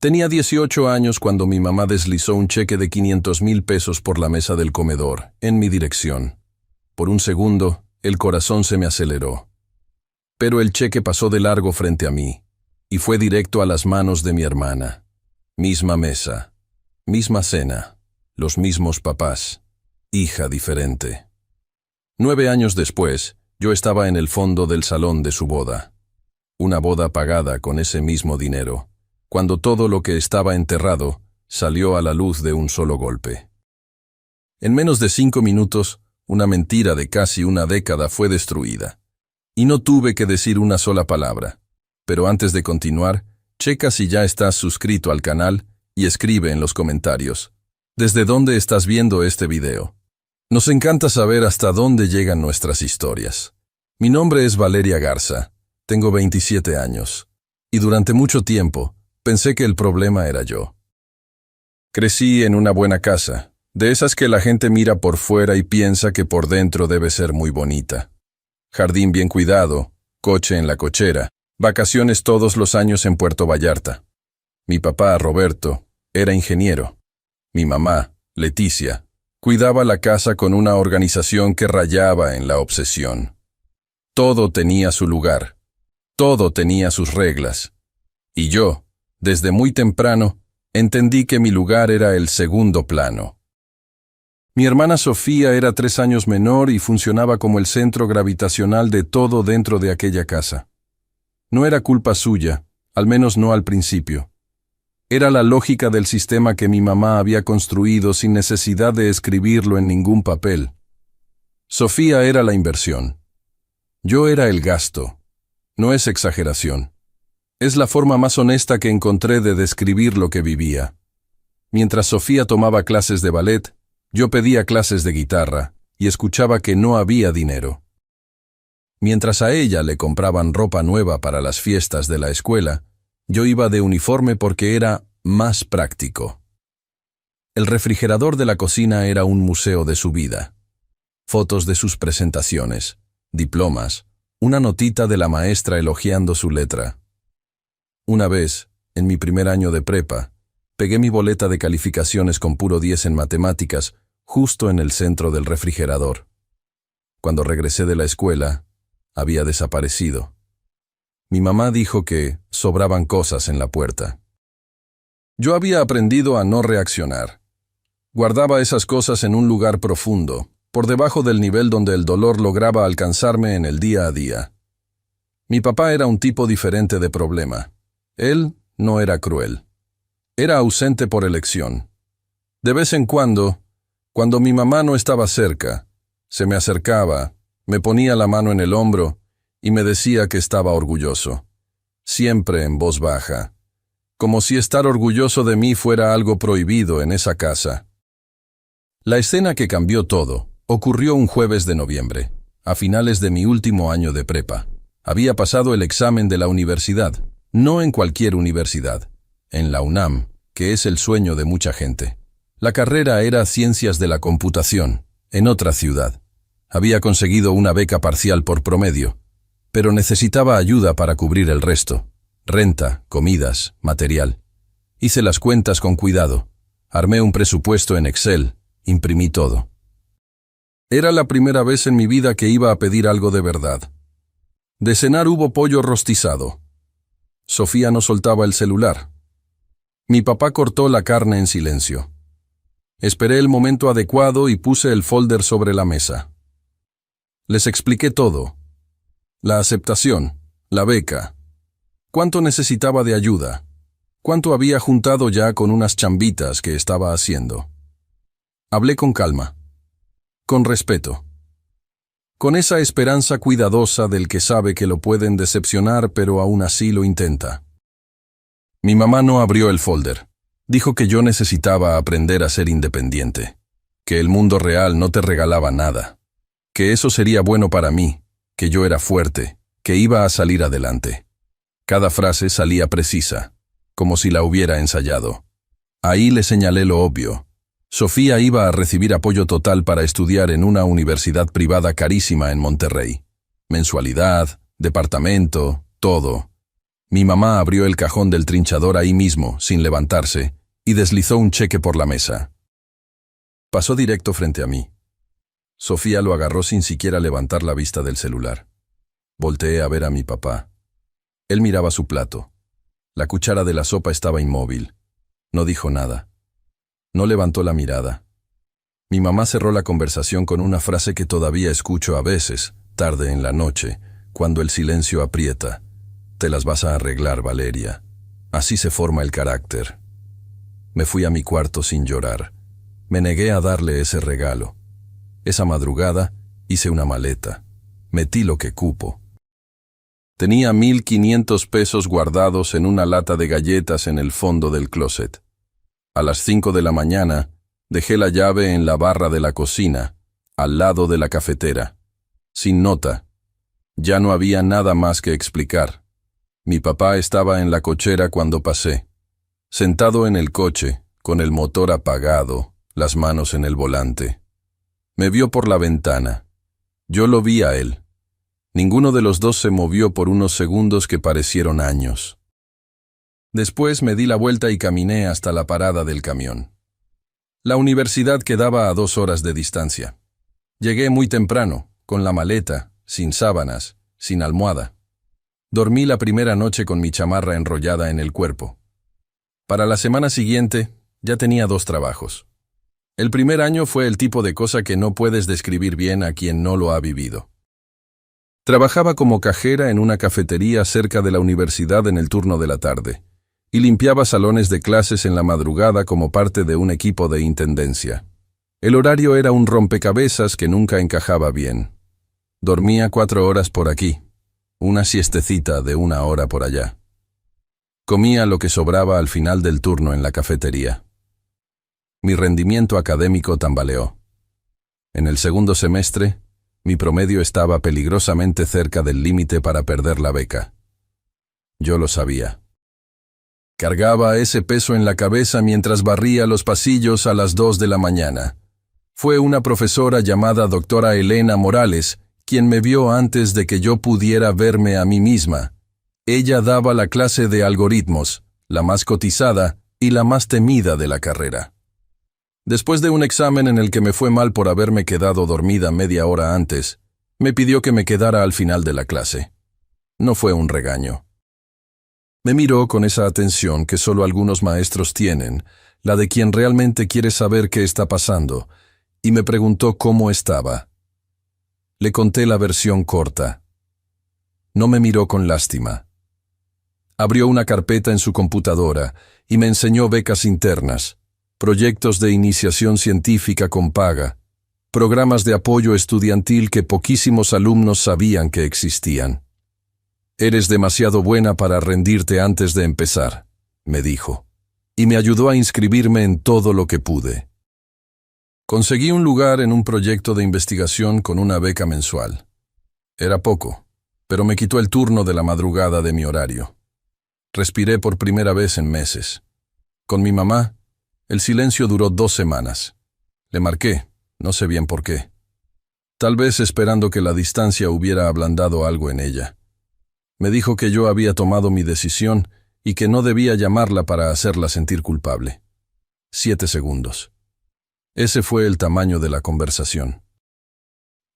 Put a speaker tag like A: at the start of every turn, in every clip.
A: Tenía 18 años cuando mi mamá deslizó un cheque de 500,000 pesos por la mesa del comedor, en mi dirección. Por un segundo, el corazón se me aceleró. Pero el cheque pasó de largo frente a mí, y fue directo a las manos de mi hermana. Misma mesa, misma cena, los mismos papás, hija diferente. 9 años después, yo estaba en el fondo del salón de su boda. Una boda pagada con ese mismo dinero, cuando todo lo que estaba enterrado salió a la luz de un solo golpe. En menos de 5 minutos, una mentira de casi una década fue destruida. Y no tuve que decir una sola palabra. Pero antes de continuar, checa si ya estás suscrito al canal y escribe en los comentarios ¿desde dónde estás viendo este video? Nos encanta saber hasta dónde llegan nuestras historias. Mi nombre es Valeria Garza, tengo 27 años, y durante mucho tiempo pensé que el problema era yo. Crecí en una buena casa, de esas que la gente mira por fuera y piensa que por dentro debe ser muy bonita. Jardín bien cuidado, coche en la cochera, vacaciones todos los años en Puerto Vallarta. Mi papá, Roberto, era ingeniero. Mi mamá, Leticia, cuidaba la casa con una organización que rayaba en la obsesión. Todo tenía su lugar, todo tenía sus reglas. Y yo, desde muy temprano, entendí que mi lugar era el segundo plano. Mi hermana Sofía era 3 años menor y funcionaba como el centro gravitacional de todo dentro de aquella casa. No era culpa suya, al menos no al principio. Era la lógica del sistema que mi mamá había construido sin necesidad de escribirlo en ningún papel. Sofía era la inversión. Yo era el gasto. No es exageración. Es la forma más honesta que encontré de describir lo que vivía. Mientras Sofía tomaba clases de ballet, yo pedía clases de guitarra y escuchaba que no había dinero. Mientras a ella le compraban ropa nueva para las fiestas de la escuela, yo iba de uniforme porque era más práctico. El refrigerador de la cocina era un museo de su vida. Fotos de sus presentaciones, diplomas, una notita de la maestra elogiando su letra. Una vez, en mi primer año de prepa, pegué mi boleta de calificaciones con puro 10 en matemáticas justo en el centro del refrigerador. Cuando regresé de la escuela, había desaparecido. Mi mamá dijo que sobraban cosas en la puerta. Yo había aprendido a no reaccionar. Guardaba esas cosas en un lugar profundo, por debajo del nivel donde el dolor lograba alcanzarme en el día a día. Mi papá era un tipo diferente de problema. Él no era cruel. Era ausente por elección. De vez en cuando mi mamá no estaba cerca, se me acercaba, me ponía la mano en el hombro y me decía que estaba orgulloso, siempre en voz baja, como si estar orgulloso de mí fuera algo prohibido en esa casa. La escena que cambió todo ocurrió un jueves de noviembre, a finales de mi último año de prepa. Había pasado el examen de la universidad, no en cualquier universidad, en la UNAM, que es el sueño de mucha gente. La carrera era Ciencias de la Computación, en otra ciudad. Había conseguido una beca parcial por promedio, pero necesitaba ayuda para cubrir el resto. Renta, comidas, material. Hice las cuentas con cuidado. Armé un presupuesto en Excel. Imprimí todo. Era la primera vez en mi vida que iba a pedir algo de verdad. De cenar hubo pollo rostizado. Sofía no soltaba el celular. Mi papá cortó la carne en silencio. Esperé el momento adecuado y puse el folder sobre la mesa. Les expliqué todo. La aceptación, la beca. ¿Cuánto necesitaba de ayuda? ¿Cuánto había juntado ya con unas chambitas que estaba haciendo? Hablé con calma, con respeto, con esa esperanza cuidadosa del que sabe que lo pueden decepcionar pero aún así lo intenta. Mi mamá no abrió el folder. Dijo que yo necesitaba aprender a ser independiente, que el mundo real no te regalaba nada, que eso sería bueno para mí, que yo era fuerte, que iba a salir adelante. Cada frase salía precisa, como si la hubiera ensayado. Ahí le señalé lo obvio. Sofía iba a recibir apoyo total para estudiar en una universidad privada carísima en Monterrey. Mensualidad, departamento, todo. Mi mamá abrió el cajón del trinchador ahí mismo, sin levantarse, y deslizó un cheque por la mesa. Pasó directo frente a mí. Sofía lo agarró sin siquiera levantar la vista del celular. Volteé a ver a mi papá. Él miraba su plato. La cuchara de la sopa estaba inmóvil. No dijo nada. No levantó la mirada. Mi mamá cerró la conversación con una frase que todavía escucho a veces, tarde en la noche, cuando el silencio aprieta. Te las vas a arreglar, Valeria. Así se forma el carácter. Me fui a mi cuarto sin llorar. Me negué a darle ese regalo. Esa madrugada hice una maleta. Metí lo que cupo. Tenía 1,500 pesos guardados en una lata de galletas en el fondo del closet. A las 5 de la mañana, dejé la llave en la barra de la cocina, al lado de la cafetera. Sin nota. Ya no había nada más que explicar. Mi papá estaba en la cochera cuando pasé. Sentado en el coche, con el motor apagado, las manos en el volante. Me vio por la ventana. Yo lo vi a él. Ninguno de los dos se movió por unos segundos que parecieron años. Después me di la vuelta y caminé hasta la parada del camión. La universidad quedaba a 2 horas de distancia. Llegué muy temprano, con la maleta, sin sábanas, sin almohada. Dormí la primera noche con mi chamarra enrollada en el cuerpo. Para la semana siguiente, ya tenía 2 trabajos. El primer año fue el tipo de cosa que no puedes describir bien a quien no lo ha vivido. Trabajaba como cajera en una cafetería cerca de la universidad en el turno de la tarde, y limpiaba salones de clases en la madrugada como parte de un equipo de intendencia. El horario era un rompecabezas que nunca encajaba bien. Dormía 4 horas por aquí, una siestecita de 1 hora por allá. Comía lo que sobraba al final del turno en la cafetería. Mi rendimiento académico tambaleó. En el segundo semestre, mi promedio estaba peligrosamente cerca del límite para perder la beca. Yo lo sabía. Cargaba ese peso en la cabeza mientras barría los pasillos a las 2 de la mañana. Fue una profesora llamada doctora Elena Morales quien me vio antes de que yo pudiera verme a mí misma. Ella daba la clase de algoritmos, la más cotizada y la más temida de la carrera. Después de un examen en el que me fue mal por haberme quedado dormida media hora antes, me pidió que me quedara al final de la clase. No fue un regaño. Me miró con esa atención que solo algunos maestros tienen, la de quien realmente quiere saber qué está pasando, y me preguntó cómo estaba. Le conté la versión corta. No me miró con lástima. Abrió una carpeta en su computadora y me enseñó becas internas, proyectos de iniciación científica con paga, programas de apoyo estudiantil que poquísimos alumnos sabían que existían. «Eres demasiado buena para rendirte antes de empezar», me dijo, y me ayudó a inscribirme en todo lo que pude. Conseguí un lugar en un proyecto de investigación con una beca mensual. Era poco, pero me quitó el turno de la madrugada de mi horario. Respiré por primera vez en meses. Con mi mamá, el silencio duró 2 semanas. Le marqué, no sé bien por qué. Tal vez esperando que la distancia hubiera ablandado algo en ella. Me dijo que yo había tomado mi decisión y que no debía llamarla para hacerla sentir culpable. 7 segundos. Ese fue el tamaño de la conversación.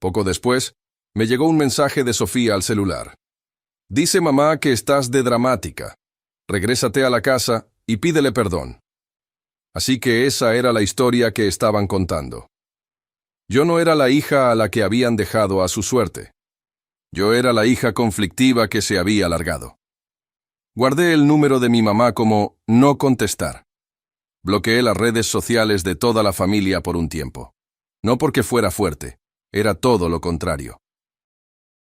A: Poco después, me llegó un mensaje de Sofía al celular. «Dice mamá que estás de dramática. Regrésate a la casa y pídele perdón». Así que esa era la historia que estaban contando. Yo no era la hija a la que habían dejado a su suerte. Yo era la hija conflictiva que se había largado. Guardé el número de mi mamá como no contestar. Bloqueé las redes sociales de toda la familia por un tiempo. No porque fuera fuerte, era todo lo contrario.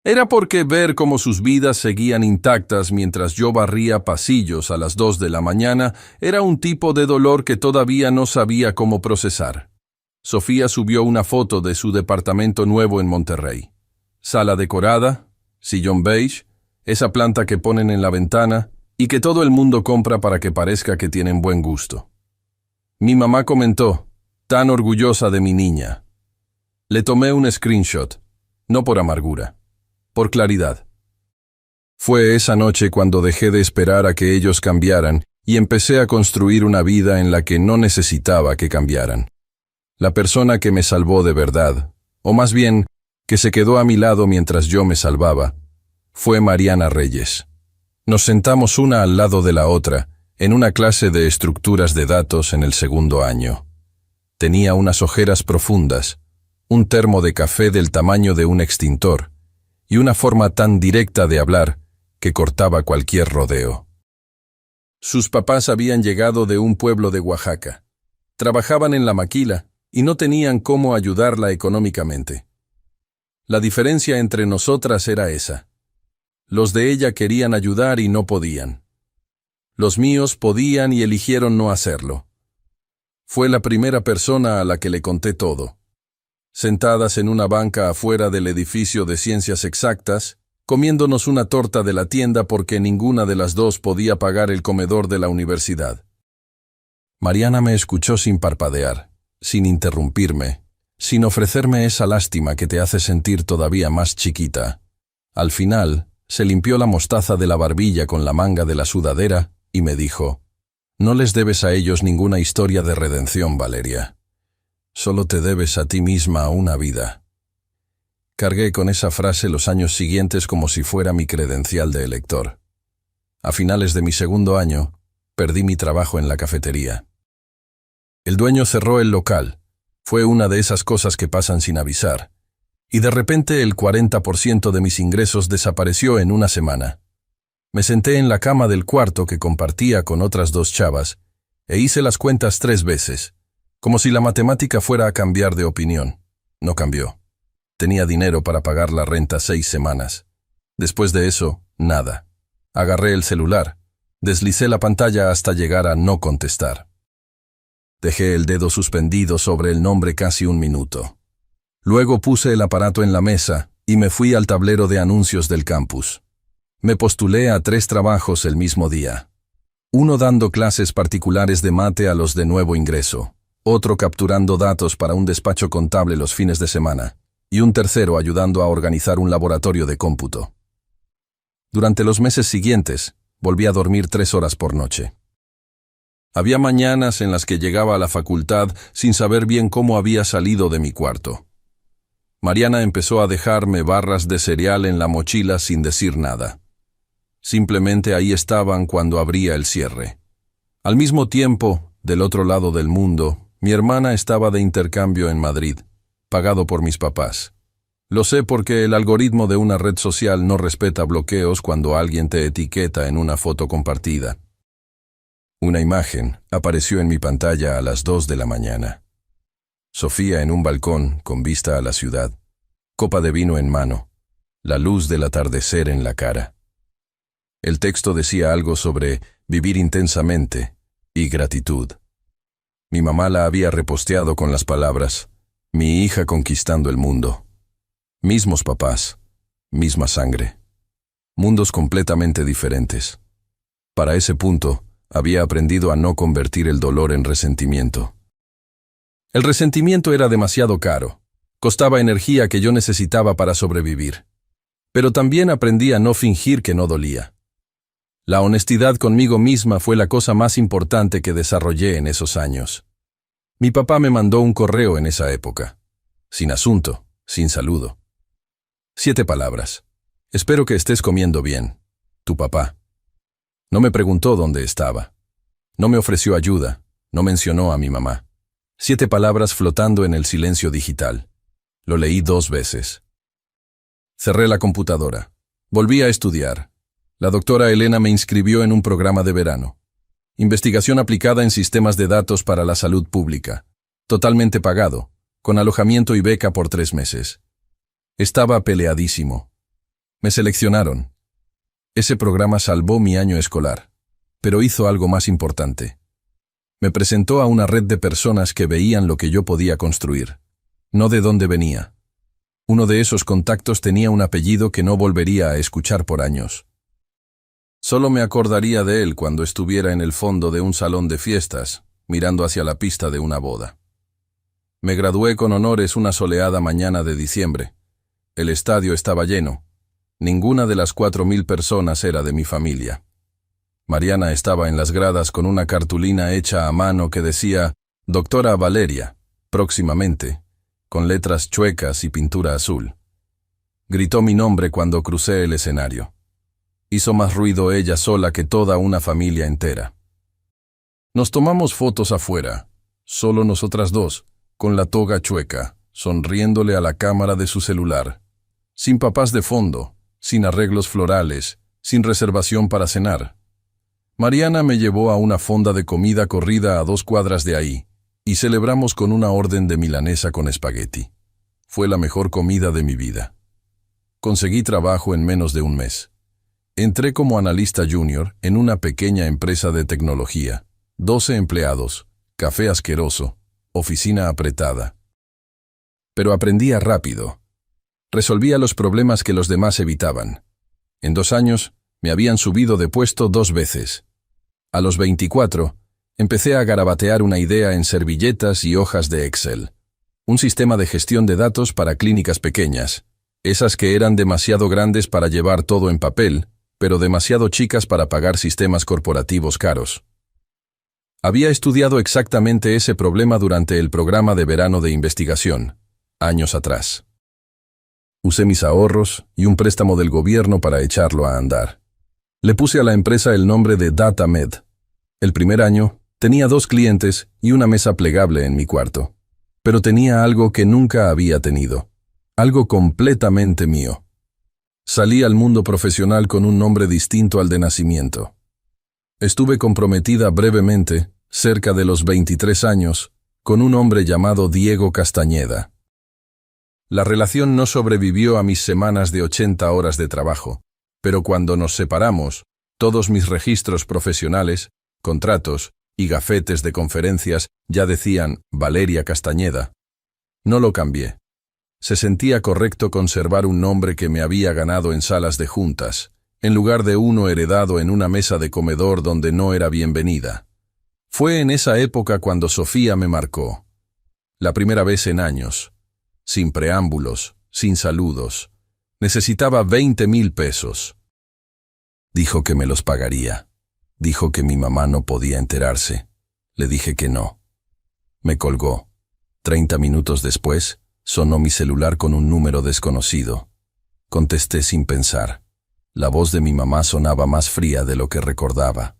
A: Era porque ver cómo sus vidas seguían intactas mientras yo barría pasillos a las 2 de la mañana era un tipo de dolor que todavía no sabía cómo procesar. Sofía subió una foto de su departamento nuevo en Monterrey. Sala decorada, sillón beige, esa planta que ponen en la ventana y que todo el mundo compra para que parezca que tienen buen gusto. Mi mamá comentó, tan orgullosa de mi niña. Le tomé un screenshot, no por amargura, por claridad. Fue esa noche cuando dejé de esperar a que ellos cambiaran y empecé a construir una vida en la que no necesitaba que cambiaran. La persona que me salvó de verdad, o más bien, que se quedó a mi lado mientras yo me salvaba, fue Mariana Reyes. Nos sentamos una al lado de la otra, en una clase de estructuras de datos en el segundo año. Tenía unas ojeras profundas, un termo de café del tamaño de un extintor, y una forma tan directa de hablar que cortaba cualquier rodeo. Sus papás habían llegado de un pueblo de Oaxaca. Trabajaban en la maquila y no tenían cómo ayudarla económicamente. La diferencia entre nosotras era esa. Los de ella querían ayudar y no podían. Los míos podían y eligieron no hacerlo. Fue la primera persona a la que le conté todo. Sentadas en una banca afuera del edificio de Ciencias Exactas, comiéndonos una torta de la tienda porque ninguna de las dos podía pagar el comedor de la universidad. Mariana me escuchó sin parpadear, sin interrumpirme, sin ofrecerme esa lástima que te hace sentir todavía más chiquita. Al final, se limpió la mostaza de la barbilla con la manga de la sudadera y me dijo: «No les debes a ellos ninguna historia de redención, Valeria. Solo te debes a ti misma una vida». Cargué con esa frase los años siguientes como si fuera mi credencial de elector. A finales de mi segundo año, perdí mi trabajo en la cafetería. El dueño cerró el local. Fue una de esas cosas que pasan sin avisar. Y de repente el 40% de mis ingresos desapareció en una semana. Me senté en la cama del cuarto que compartía con otras 2 chavas e hice las cuentas 3 veces, como si la matemática fuera a cambiar de opinión. No cambió. Tenía dinero para pagar la renta 6 semanas. Después de eso, nada. Agarré el celular. Deslicé la pantalla hasta llegar a no contestar. Dejé el dedo suspendido sobre el nombre casi 1 minuto. Luego puse el aparato en la mesa y me fui al tablero de anuncios del campus. Me postulé a 3 trabajos el mismo día. Uno dando clases particulares de mate a los de nuevo ingreso, otro capturando datos para un despacho contable los fines de semana, y un tercero ayudando a organizar un laboratorio de cómputo. Durante los meses siguientes, volví a dormir 3 horas por noche. Había mañanas en las que llegaba a la facultad sin saber bien cómo había salido de mi cuarto. Mariana empezó a dejarme barras de cereal en la mochila sin decir nada. Simplemente ahí estaban cuando abría el cierre. Al mismo tiempo, del otro lado del mundo, mi hermana estaba de intercambio en Madrid, pagado por mis papás. Lo sé porque el algoritmo de una red social no respeta bloqueos cuando alguien te etiqueta en una foto compartida. Una imagen apareció en mi pantalla a las 2 de la mañana. Sofía en un balcón con vista a la ciudad, copa de vino en mano, la luz del atardecer en la cara. El texto decía algo sobre vivir intensamente y gratitud. Mi mamá la había reposteado con las palabras: «Mi hija conquistando el mundo». Mismos papás, misma sangre. Mundos completamente diferentes. Para ese punto, había aprendido a no convertir el dolor en resentimiento. El resentimiento era demasiado caro. Costaba energía que yo necesitaba para sobrevivir. Pero también aprendí a no fingir que no dolía. La honestidad conmigo misma fue la cosa más importante que desarrollé en esos años. Mi papá me mandó un correo en esa época. Sin asunto, sin saludo. 7 palabras. Espero que estés comiendo bien. Tu papá. No me preguntó dónde estaba. No me ofreció ayuda. No mencionó a mi mamá. 7 palabras flotando en el silencio digital. Lo leí 2 veces. Cerré la computadora. Volví a estudiar. La doctora Elena me inscribió en un programa de verano. Investigación aplicada en sistemas de datos para la salud pública. Totalmente pagado, con alojamiento y beca por 3 meses. Estaba peleadísimo. Me seleccionaron. Ese programa salvó mi año escolar, pero hizo algo más importante. Me presentó a una red de personas que veían lo que yo podía construir, no de dónde venía. Uno de esos contactos tenía un apellido que no volvería a escuchar por años. Solo me acordaría de él cuando estuviera en el fondo de un salón de fiestas, mirando hacia la pista de una boda. Me gradué con honores una soleada mañana de diciembre. El estadio estaba lleno. Ninguna de las 4.000 personas era de mi familia. Mariana estaba en las gradas con una cartulina hecha a mano que decía «Doctora Valeria, próximamente», con letras chuecas y pintura azul. Gritó mi nombre cuando crucé el escenario. Hizo más ruido ella sola que toda una familia entera. Nos tomamos fotos afuera, solo nosotras dos, con la toga chueca, sonriéndole a la cámara de su celular. Sin papás de fondo, sin arreglos florales, sin reservación para cenar. Mariana me llevó a una fonda de comida corrida a 2 cuadras de ahí, y celebramos con una orden de milanesa con espagueti. Fue la mejor comida de mi vida. Conseguí trabajo en menos de un mes. Entré como analista junior en una pequeña empresa de tecnología. 12 empleados, café asqueroso, oficina apretada. Pero aprendía rápido. Resolvía los problemas que los demás evitaban. En 2 años, me habían subido de puesto 2 veces. A los 24, empecé a garabatear una idea en servilletas y hojas de Excel. Un sistema de gestión de datos para clínicas pequeñas. Esas que eran demasiado grandes para llevar todo en papel, pero demasiado chicas para pagar sistemas corporativos caros. Había estudiado exactamente ese problema durante el programa de verano de investigación, años atrás. Usé mis ahorros y un préstamo del gobierno para echarlo a andar. Le puse a la empresa el nombre de DataMed. El primer año, tenía 2 clientes y una mesa plegable en mi cuarto. Pero tenía algo que nunca había tenido. Algo completamente mío. Salí al mundo profesional con un nombre distinto al de nacimiento. Estuve comprometida brevemente, cerca de los 23 años, con un hombre llamado Diego Castañeda. La relación no sobrevivió a mis semanas de 80 horas de trabajo, pero cuando nos separamos, todos mis registros profesionales, contratos y gafetes de conferencias ya decían Valeria Castañeda. No lo cambié. Se sentía correcto conservar un nombre que me había ganado en salas de juntas, en lugar de uno heredado en una mesa de comedor donde no era bienvenida. Fue en esa época cuando Sofía me marcó. La primera vez en años. Sin preámbulos, sin saludos. Necesitaba 20,000 pesos. Dijo que me los pagaría. Dijo que mi mamá no podía enterarse. Le dije que no. Me colgó. 30 minutos después, sonó mi celular con un número desconocido. Contesté sin pensar. La voz de mi mamá sonaba más fría de lo que recordaba.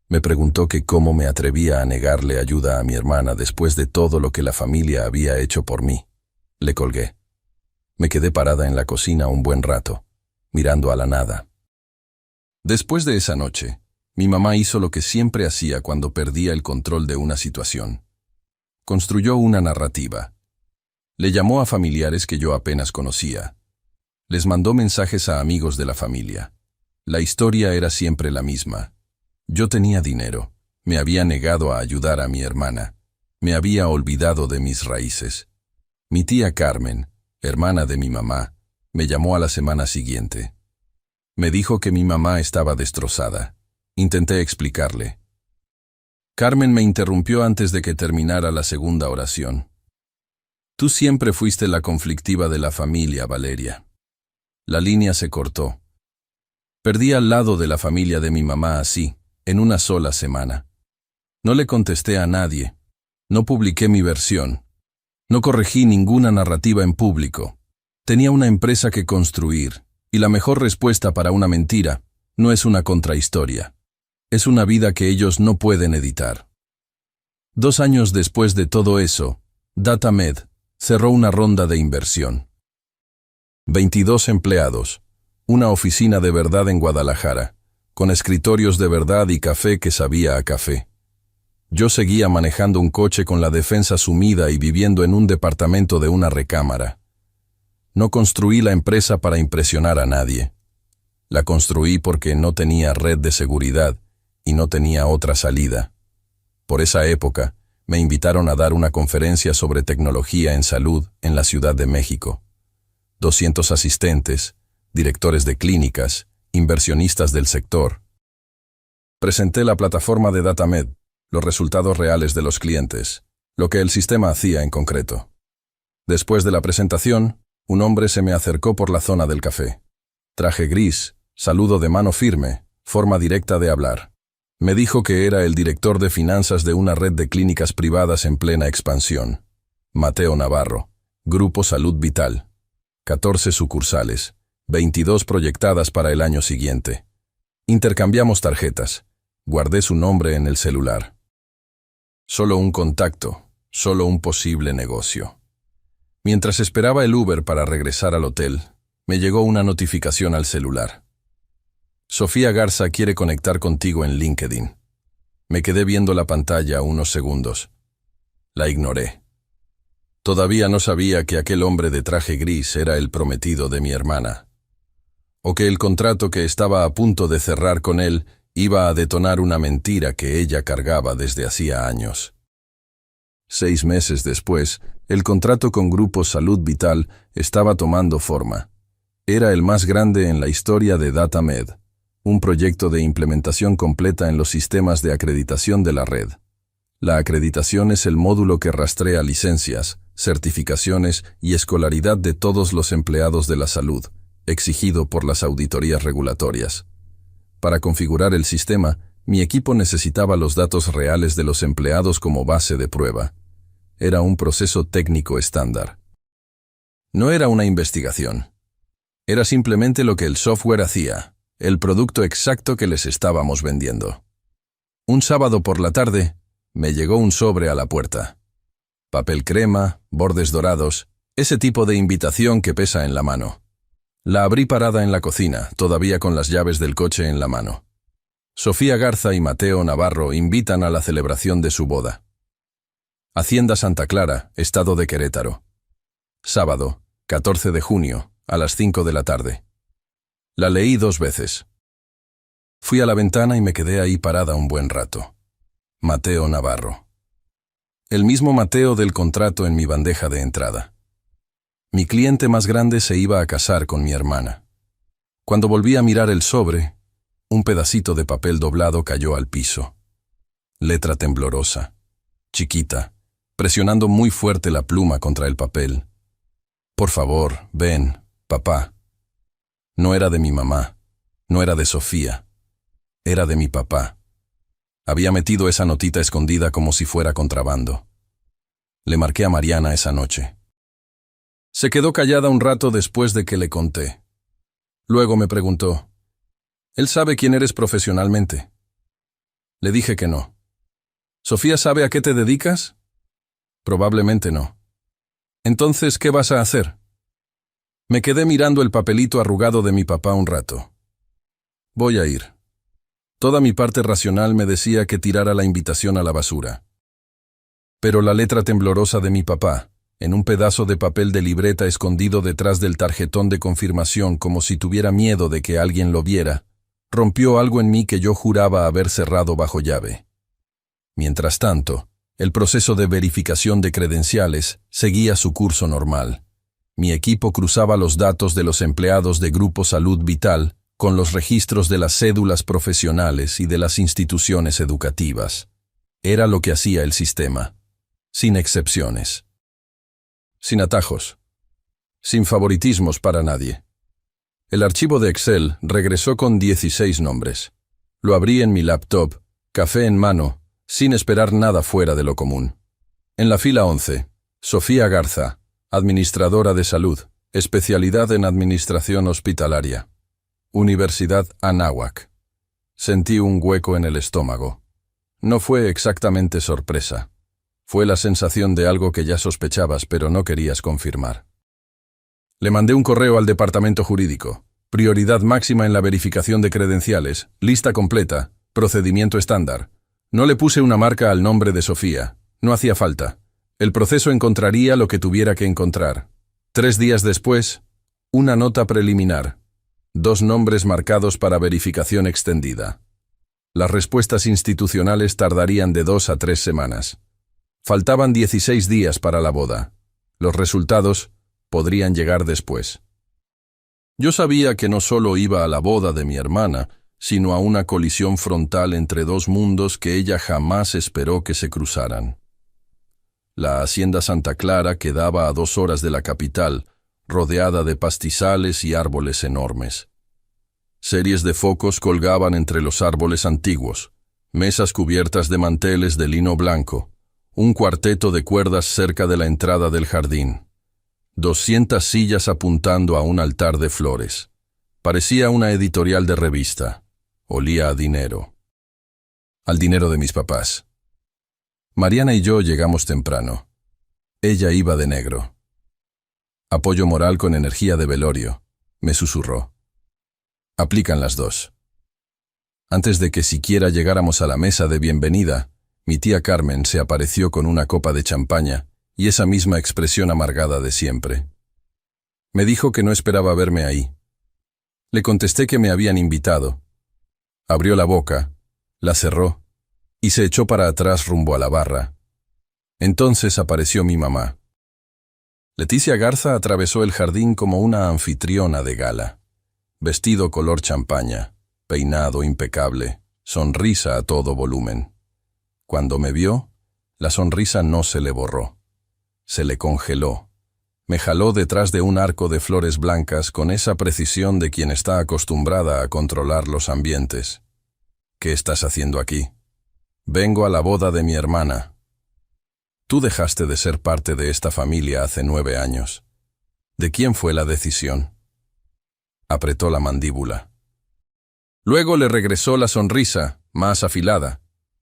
A: Me preguntó que cómo me atrevía a negarle ayuda a mi hermana después de todo lo que la familia había hecho por mí. Le colgué. Me quedé parada en la cocina un buen rato, mirando a la nada. Después de esa noche, mi mamá hizo lo que siempre hacía cuando perdía el control de una situación. Construyó una narrativa. Le llamó a familiares que yo apenas conocía. Les mandó mensajes a amigos de la familia. La historia era siempre la misma. Yo tenía dinero. Me había negado a ayudar a mi hermana. Me había olvidado de mis raíces. Mi tía Carmen, hermana de mi mamá, me llamó a la semana siguiente. Me dijo que mi mamá estaba destrozada. Intenté explicarle. Carmen me interrumpió antes de que terminara la segunda oración. Tú siempre fuiste la conflictiva de la familia, Valeria. La línea se cortó. Perdí al lado de la familia de mi mamá así, en una sola semana. No le contesté a nadie. No publiqué mi versión. No corregí ninguna narrativa en público. Tenía una empresa que construir, y la mejor respuesta para una mentira no es una contrahistoria. Es una vida que ellos no pueden editar. 2 años después de todo eso, DataMed cerró una ronda de inversión. 22 empleados, una oficina de verdad en Guadalajara, con escritorios de verdad y café que sabía a café. Yo seguía manejando un coche con la defensa sumida y viviendo en un departamento de una recámara. No construí la empresa para impresionar a nadie. La construí porque no tenía red de seguridad y no tenía otra salida. Por esa época, me invitaron a dar una conferencia sobre tecnología en salud en la Ciudad de México. 200 asistentes, directores de clínicas, inversionistas del sector. Presenté la plataforma de DataMed, los resultados reales de los clientes, lo que el sistema hacía en concreto. Después de la presentación, un hombre se me acercó por la zona del café. Traje gris, saludo de mano firme, forma directa de hablar. Me dijo que era el director de finanzas de una red de clínicas privadas en plena expansión. Mateo Navarro, Grupo Salud Vital. 14 sucursales, 22 proyectadas para el año siguiente. Intercambiamos tarjetas. Guardé su nombre en el celular. Solo un contacto, solo un posible negocio. Mientras esperaba el Uber para regresar al hotel, me llegó una notificación al celular. Sofía Garza quiere conectar contigo en LinkedIn. Me quedé viendo la pantalla unos segundos. La ignoré. Todavía no sabía que aquel hombre de traje gris era el prometido de mi hermana, o que el contrato que estaba a punto de cerrar con él iba a detonar una mentira que ella cargaba desde hacía años. 6 meses después, el contrato con Grupo Salud Vital estaba tomando forma. Era el más grande en la historia de DataMed, un proyecto de implementación completa en los sistemas de acreditación de la red. La acreditación es el módulo que rastrea licencias, certificaciones y escolaridad de todos los empleados de la salud, exigido por las auditorías regulatorias. Para configurar el sistema, mi equipo necesitaba los datos reales de los empleados como base de prueba. Era un proceso técnico estándar. No era una investigación. Era simplemente lo que el software hacía, el producto exacto que les estábamos vendiendo. Un sábado por la tarde, me llegó un sobre a la puerta. Papel crema, bordes dorados, ese tipo de invitación que pesa en la mano. La abrí parada en la cocina, todavía con las llaves del coche en la mano. Sofía Garza y Mateo Navarro invitan a la celebración de su boda. Hacienda Santa Clara, Estado de Querétaro. Sábado, 14 de junio, a las 5 de la tarde. La leí 2 veces. Fui a la ventana y me quedé ahí parada un buen rato. Mateo Navarro. El mismo Mateo del contrato en mi bandeja de entrada. Mi cliente más grande se iba a casar con mi hermana. Cuando volví a mirar el sobre, un pedacito de papel doblado cayó al piso. Letra temblorosa, chiquita, presionando muy fuerte la pluma contra el papel. Por favor, ven, papá. No era de mi mamá, no era de Sofía, era de mi papá. Había metido esa notita escondida como si fuera contrabando. Le marqué a Mariana esa noche. Se quedó callada un rato después de que le conté. Luego me preguntó, ¿él sabe quién eres profesionalmente? Le dije que no. ¿Sofía sabe a qué te dedicas? Probablemente no. Entonces, ¿qué vas a hacer? Me quedé mirando el papelito arrugado de mi papá un rato. Voy a ir. Toda mi parte racional me decía que tirara la invitación a la basura. Pero la letra temblorosa de mi papá, en un pedazo de papel de libreta escondido detrás del tarjetón de confirmación como si tuviera miedo de que alguien lo viera, rompió algo en mí que yo juraba haber cerrado bajo llave. Mientras tanto, el proceso de verificación de credenciales seguía su curso normal. Mi equipo cruzaba los datos de los empleados de Grupo Salud Vital con los registros de las cédulas profesionales y de las instituciones educativas. Era lo que hacía el sistema, sin excepciones. Sin atajos, sin favoritismos para nadie. El archivo de Excel regresó con 16 nombres. Lo abrí en mi laptop, café en mano, sin esperar nada fuera de lo común. En la fila 11, Sofía Garza, administradora de salud, especialidad en administración hospitalaria. Universidad Anáhuac. Sentí un hueco en el estómago. No fue exactamente sorpresa. Fue la sensación de algo que ya sospechabas pero no querías confirmar. Le mandé un correo al departamento jurídico. Prioridad máxima en la verificación de credenciales, lista completa, procedimiento estándar. No le puse una marca al nombre de Sofía. No hacía falta. El proceso encontraría lo que tuviera que encontrar. 3 días después, una nota preliminar. 2 nombres marcados para verificación extendida. Las respuestas institucionales tardarían de 2 a 3 semanas. Faltaban 16 días para la boda. Los resultados podrían llegar después. Yo sabía que no solo iba a la boda de mi hermana, sino a una colisión frontal entre 2 mundos que ella jamás esperó que se cruzaran. La Hacienda Santa Clara quedaba a 2 horas de la capital, rodeada de pastizales y árboles enormes. Series de focos colgaban entre los árboles antiguos, mesas cubiertas de manteles de lino blanco, un cuarteto de cuerdas cerca de la entrada del jardín, 200 sillas apuntando a un altar de flores. Parecía una editorial de revista. Olía a dinero. Al dinero de mis papás. Mariana y yo llegamos temprano. Ella iba de negro. Apoyo moral con energía de velorio, me susurró. Aplican las dos. Antes de que siquiera llegáramos a la mesa de bienvenida, mi tía Carmen se apareció con una copa de champaña y esa misma expresión amargada de siempre. Me dijo que no esperaba verme ahí. Le contesté que me habían invitado. Abrió la boca, la cerró y se echó para atrás rumbo a la barra. Entonces apareció mi mamá. Leticia Garza atravesó el jardín como una anfitriona de gala. Vestido color champaña, peinado impecable, sonrisa a todo volumen. Cuando me vio, la sonrisa no se le borró. Se le congeló. Me jaló detrás de un arco de flores blancas con esa precisión de quien está acostumbrada a controlar los ambientes. ¿Qué estás haciendo aquí? Vengo a la boda de mi hermana. Tú dejaste de ser parte de esta familia hace 9 años. ¿De quién fue la decisión? Apretó la mandíbula. Luego le regresó la sonrisa, más afilada.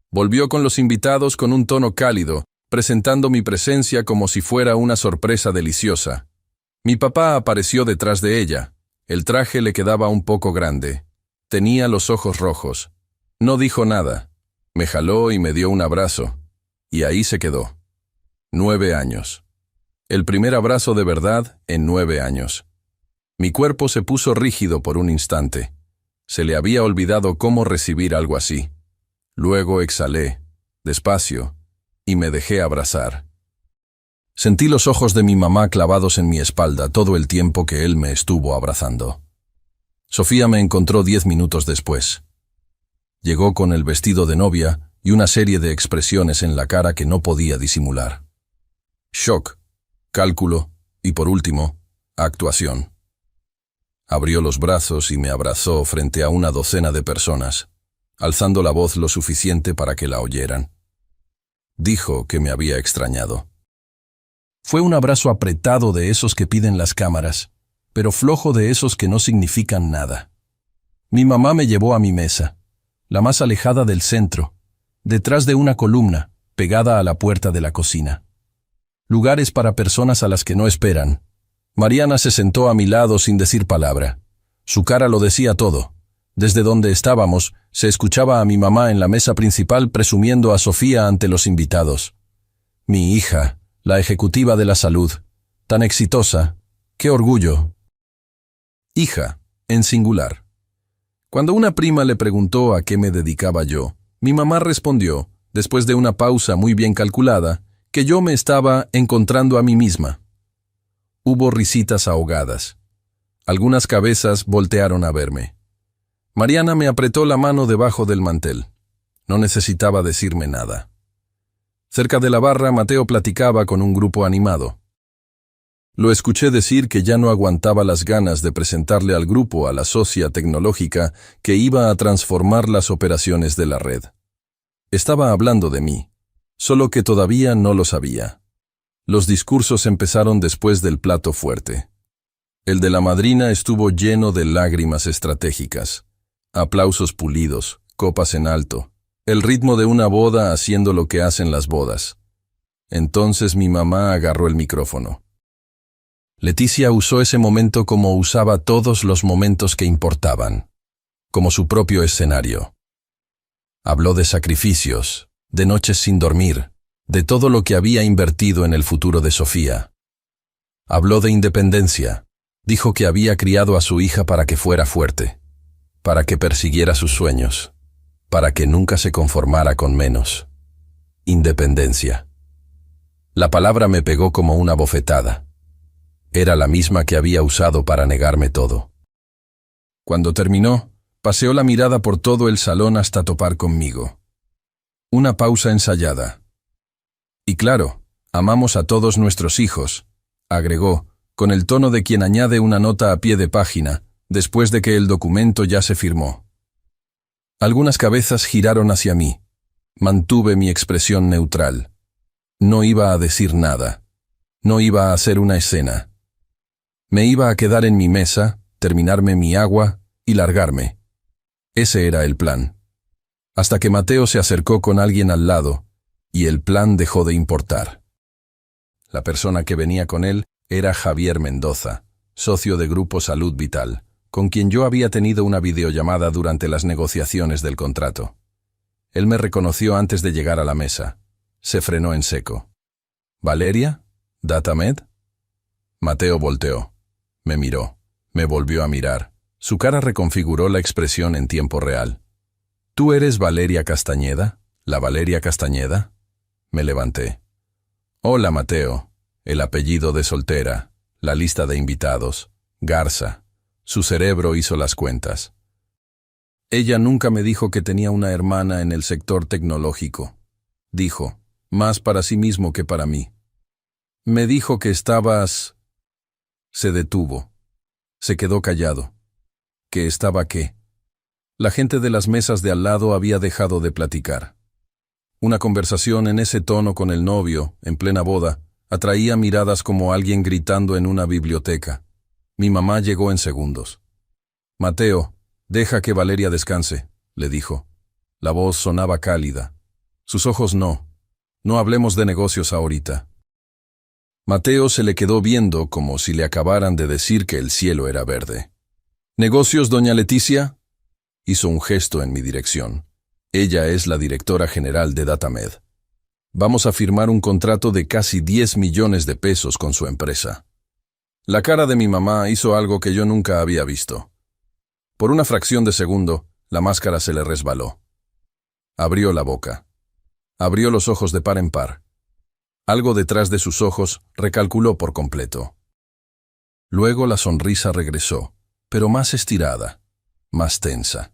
A: Volvió con los invitados con un tono cálido, presentando mi presencia como si fuera una sorpresa deliciosa. Mi papá apareció detrás de ella. El traje le quedaba un poco grande. Tenía los ojos rojos. No dijo nada. Me jaló y me dio un abrazo. Y ahí se quedó. 9 años. El primer abrazo de verdad en 9 años. Mi cuerpo se puso rígido por un instante. Se le había olvidado cómo recibir algo así. Luego exhalé, despacio, y me dejé abrazar. Sentí los ojos de mi mamá clavados en mi espalda todo el tiempo que él me estuvo abrazando. Sofía me encontró 10 minutos después. Llegó con el vestido de novia y una serie de expresiones en la cara que no podía disimular. Shock, cálculo y, por último, actuación. Abrió los brazos y me abrazó frente a una docena de personas, alzando la voz lo suficiente para que la oyeran. Dijo que me había extrañado. Fue un abrazo apretado de esos que piden las cámaras, pero flojo de esos que no significan nada. Mi mamá me llevó a mi mesa, la más alejada del centro, detrás de una columna, pegada a la puerta de la cocina. Lugares para personas a las que no esperan. Mariana se sentó a mi lado sin decir palabra. Su cara lo decía todo. Desde donde estábamos, se escuchaba a mi mamá en la mesa principal presumiendo a Sofía ante los invitados. Mi hija, la ejecutiva de la salud, tan exitosa, qué orgullo. Hija, en singular. Cuando una prima le preguntó a qué me dedicaba yo, mi mamá respondió, después de una pausa muy bien calculada, que yo me estaba encontrando a mí misma. Hubo risitas ahogadas. Algunas cabezas voltearon a verme. Mariana me apretó la mano debajo del mantel. No necesitaba decirme nada. Cerca de la barra, Mateo platicaba con un grupo animado. Lo escuché decir que ya no aguantaba las ganas de presentarle al grupo a la socia tecnológica que iba a transformar las operaciones de la red. Estaba hablando de mí, solo que todavía no lo sabía. Los discursos empezaron después del plato fuerte. El de la madrina estuvo lleno de lágrimas estratégicas, aplausos pulidos, copas en alto, el ritmo de una boda haciendo lo que hacen las bodas. Entonces mi mamá agarró el micrófono. Leticia usó ese momento como usaba todos los momentos que importaban, como su propio escenario. Habló de sacrificios, de noches sin dormir, de todo lo que había invertido en el futuro de Sofía. Habló de independencia. Dijo que había criado a su hija para que fuera fuerte, para que persiguiera sus sueños, para que nunca se conformara con menos. Independencia. La palabra me pegó como una bofetada. Era la misma que había usado para negarme todo. Cuando terminó, paseó la mirada por todo el salón hasta topar conmigo. Una pausa ensayada. Y claro, amamos a todos nuestros hijos, agregó, con el tono de quien añade una nota a pie de página, después de que el documento ya se firmó. Algunas cabezas giraron hacia mí. Mantuve mi expresión neutral. No iba a decir nada. No iba a hacer una escena. Me iba a quedar en mi mesa, terminarme mi agua y largarme. Ese era el plan. Hasta que Mateo se acercó con alguien al lado, y el plan dejó de importar. La persona que venía con él era Javier Mendoza, socio de Grupo Salud Vital, con quien yo había tenido una videollamada durante las negociaciones del contrato. Él me reconoció antes de llegar a la mesa. Se frenó en seco. ¿Valeria? ¿Datamed? Mateo volteó. Me miró. Me volvió a mirar. Su cara reconfiguró la expresión en tiempo real. ¿Tú eres Valeria Castañeda? ¿La Valeria Castañeda? Me levanté. Hola, Mateo. El apellido de soltera. La lista de invitados. Garza. Su cerebro hizo las cuentas. Ella nunca me dijo que tenía una hermana en el sector tecnológico. Dijo, más para sí mismo que para mí. Me dijo que estabas... Se detuvo. Se quedó callado. ¿Que estaba qué? La gente de las mesas de al lado había dejado de platicar. Una conversación en ese tono con el novio, en plena boda, atraía miradas como alguien gritando en una biblioteca. Mi mamá llegó en segundos. Mateo, deja que Valeria descanse, le dijo. La voz sonaba cálida. Sus ojos no. No hablemos de negocios ahorita. Mateo se le quedó viendo como si le acabaran de decir que el cielo era verde. ¿Negocios, doña Leticia? Hizo un gesto en mi dirección. Ella es la directora general de Datamed. Vamos a firmar un contrato de casi 10 millones de pesos con su empresa. La cara de mi mamá hizo algo que yo nunca había visto. Por una fracción de segundo, la máscara se le resbaló. Abrió la boca. Abrió los ojos de par en par. Algo detrás de sus ojos recalculó por completo. Luego la sonrisa regresó, pero más estirada, más tensa.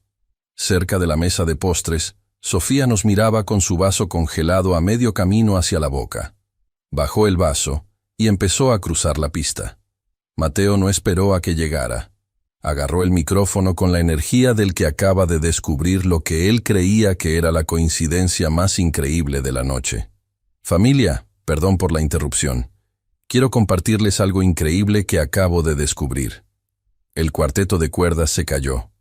A: Cerca de la mesa de postres, Sofía nos miraba con su vaso congelado a medio camino hacia la boca. Bajó el vaso y empezó a cruzar la pista. Mateo no esperó a que llegara. Agarró el micrófono con la energía del que acaba de descubrir lo que él creía que era la coincidencia más increíble de la noche. Familia, perdón por la interrupción. Quiero compartirles algo increíble que acabo de descubrir. El cuarteto de cuerdas se cayó.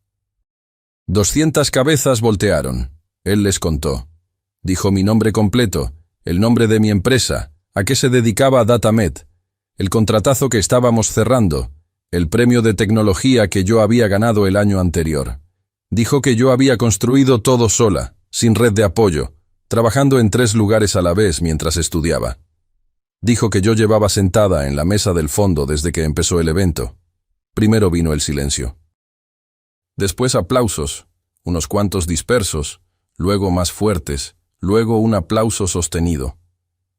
A: 200 cabezas voltearon. Él les contó. Dijo mi nombre completo, el nombre de mi empresa, a qué se dedicaba Datamed, el contratazo que estábamos cerrando, el premio de tecnología que yo había ganado el año anterior. Dijo que yo había construido todo sola, sin red de apoyo, trabajando en 3 lugares a la vez mientras estudiaba. Dijo que yo llevaba sentada en la mesa del fondo desde que empezó el evento. Primero vino el silencio. Después aplausos, unos cuantos dispersos, luego más fuertes, luego un aplauso sostenido.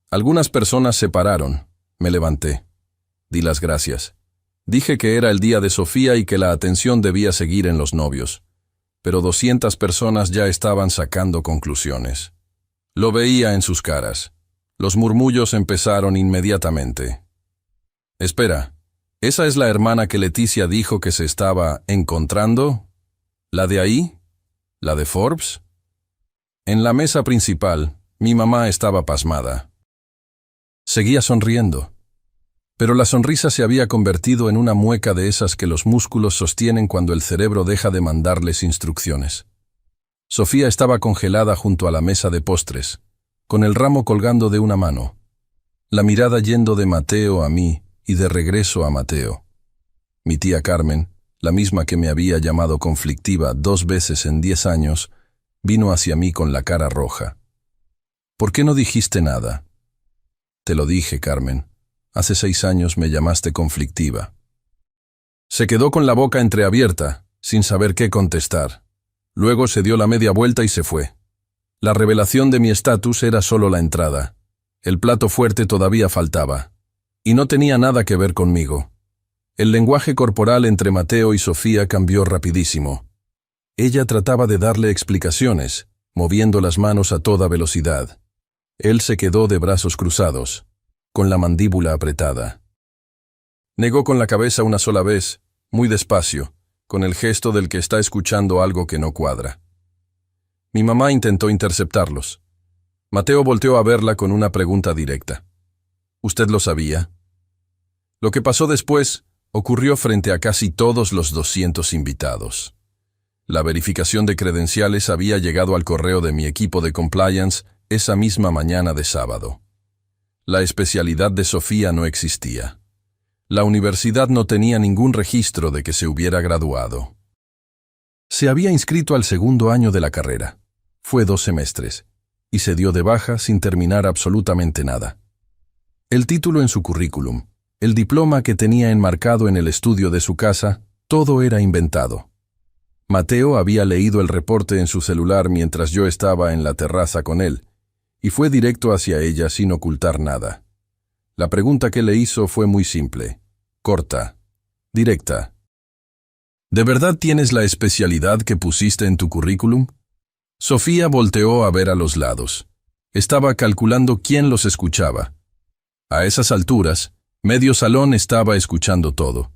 A: Algunas personas se pararon. Me levanté. Di las gracias. Dije que era el día de Sofía y que la atención debía seguir en los novios. Pero 200 personas ya estaban sacando conclusiones. Lo veía en sus caras. Los murmullos empezaron inmediatamente. Espera, ¿esa es la hermana que Leticia dijo que se estaba encontrando? ¿La de ahí? ¿La de Forbes? En la mesa principal, mi mamá estaba pasmada. Seguía sonriendo. Pero la sonrisa se había convertido en una mueca de esas que los músculos sostienen cuando el cerebro deja de mandarles instrucciones. Sofía estaba congelada junto a la mesa de postres, con el ramo colgando de una mano, la mirada yendo de Mateo a mí y de regreso a Mateo. Mi tía Carmen, la misma que me había llamado conflictiva 2 veces en 10 años, vino hacia mí con la cara roja. ¿Por qué no dijiste nada? Te lo dije, Carmen. Hace 6 años me llamaste conflictiva. Se quedó con la boca entreabierta, sin saber qué contestar. Luego se dio la media vuelta y se fue. La revelación de mi estatus era solo la entrada. El plato fuerte todavía faltaba. Y no tenía nada que ver conmigo. El lenguaje corporal entre Mateo y Sofía cambió rapidísimo. Ella trataba de darle explicaciones, moviendo las manos a toda velocidad. Él se quedó de brazos cruzados, con la mandíbula apretada. Negó con la cabeza una sola vez, muy despacio, con el gesto del que está escuchando algo que no cuadra. Mi mamá intentó interceptarlos. Mateo volteó a verla con una pregunta directa. ¿Usted lo sabía? Lo que pasó después ocurrió frente a casi todos los 200 invitados. La verificación de credenciales había llegado al correo de mi equipo de compliance esa misma mañana de sábado. La especialidad de Sofía no existía. La universidad no tenía ningún registro de que se hubiera graduado. Se había inscrito al segundo año de la carrera. Fue 2 semestres, y se dio de baja sin terminar absolutamente nada. El título en su currículum, el diploma que tenía enmarcado en el estudio de su casa, todo era inventado. Mateo había leído el reporte en su celular mientras yo estaba en la terraza con él, y fue directo hacia ella sin ocultar nada. La pregunta que le hizo fue muy simple, corta, directa. ¿De verdad tienes la especialidad que pusiste en tu currículum? Sofía volteó a ver a los lados. Estaba calculando quién los escuchaba. A esas alturas, medio salón estaba escuchando todo.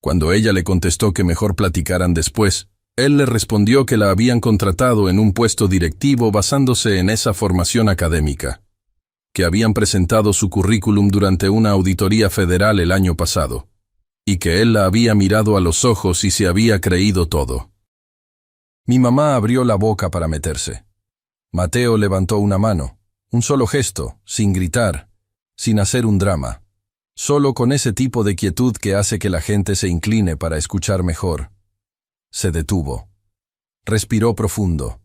A: Cuando ella le contestó que mejor platicaran después, él le respondió que la habían contratado en un puesto directivo basándose en esa formación académica, que habían presentado su currículum durante una auditoría federal el año pasado, y que él la había mirado a los ojos y se había creído todo. Mi mamá abrió la boca para meterse. Mateo levantó una mano, un solo gesto, sin gritar, sin hacer un drama, solo con ese tipo de quietud que hace que la gente se incline para escuchar mejor. Se detuvo. Respiró profundo.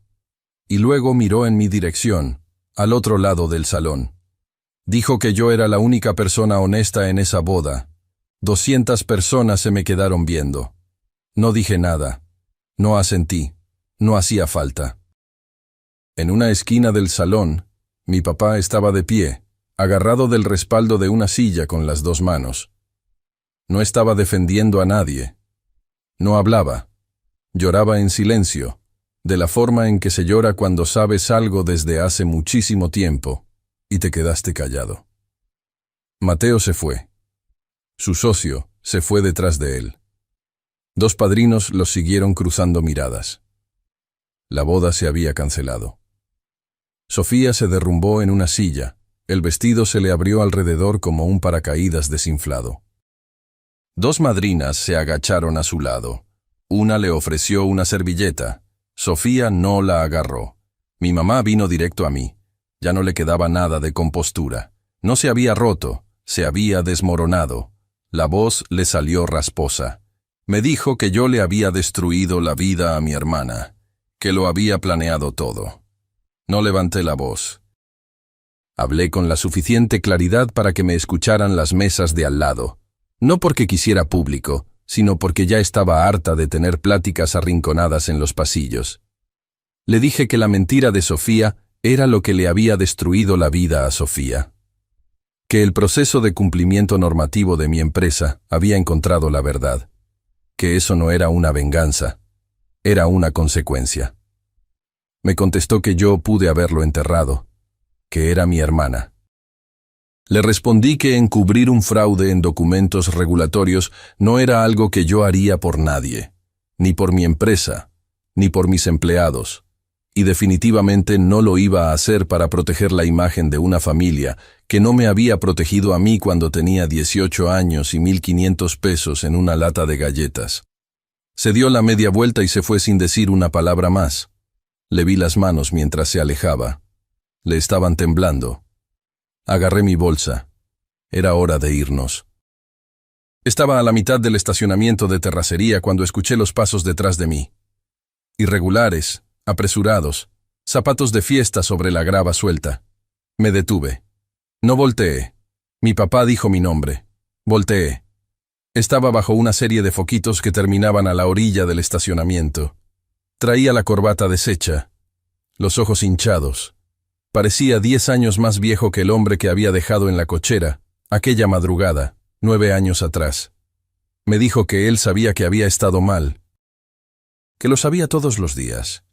A: Y luego miró en mi dirección, al otro lado del salón. Dijo que yo era la única persona honesta en esa boda. 200 personas se me quedaron viendo. No dije nada. No asentí. No hacía falta. En una esquina del salón, mi papá estaba de pie, agarrado del respaldo de una silla con las 2 manos. No estaba defendiendo a nadie. No hablaba. Lloraba en silencio, de la forma en que se llora cuando sabes algo desde hace muchísimo tiempo y te quedaste callado. Mateo se fue. Su socio se fue detrás de él. 2 padrinos los siguieron cruzando miradas. La boda se había cancelado. Sofía se derrumbó en una silla. El vestido se le abrió alrededor como un paracaídas desinflado. 2 madrinas se agacharon a su lado. Una le ofreció una servilleta. Sofía no la agarró. Mi mamá vino directo a mí. Ya no le quedaba nada de compostura. No se había roto, se había desmoronado. La voz le salió rasposa. Me dijo que yo le había destruido la vida a mi hermana, que lo había planeado todo. No levanté la voz. Hablé con la suficiente claridad para que me escucharan las mesas de al lado. No porque quisiera público, sino porque ya estaba harta de tener pláticas arrinconadas en los pasillos. Le dije que la mentira de Sofía era lo que le había destruido la vida a Sofía. Que el proceso de cumplimiento normativo de mi empresa había encontrado la verdad. Que eso no era una venganza, era una consecuencia. Me contestó que yo pude haberlo enterrado, que era mi hermana. Le respondí que encubrir un fraude en documentos regulatorios no era algo que yo haría por nadie, ni por mi empresa, ni por mis empleados, y definitivamente no lo iba a hacer para proteger la imagen de una familia que no me había protegido a mí cuando tenía 18 años y 1.500 pesos en una lata de galletas. Se dio la media vuelta y se fue sin decir una palabra más. Le vi las manos mientras se alejaba. Le estaban temblando. Agarré mi bolsa. Era hora de irnos. Estaba a la mitad del estacionamiento de terracería cuando escuché los pasos detrás de mí. Irregulares, apresurados, zapatos de fiesta sobre la grava suelta. Me detuve. No volteé. Mi papá dijo mi nombre. Volteé. Estaba bajo una serie de foquitos que terminaban a la orilla del estacionamiento. Traía la corbata deshecha, los ojos hinchados. Parecía 10 años más viejo que el hombre que había dejado en la cochera, aquella madrugada, 9 años atrás. Me dijo que él sabía que había estado mal, que lo sabía todos los días,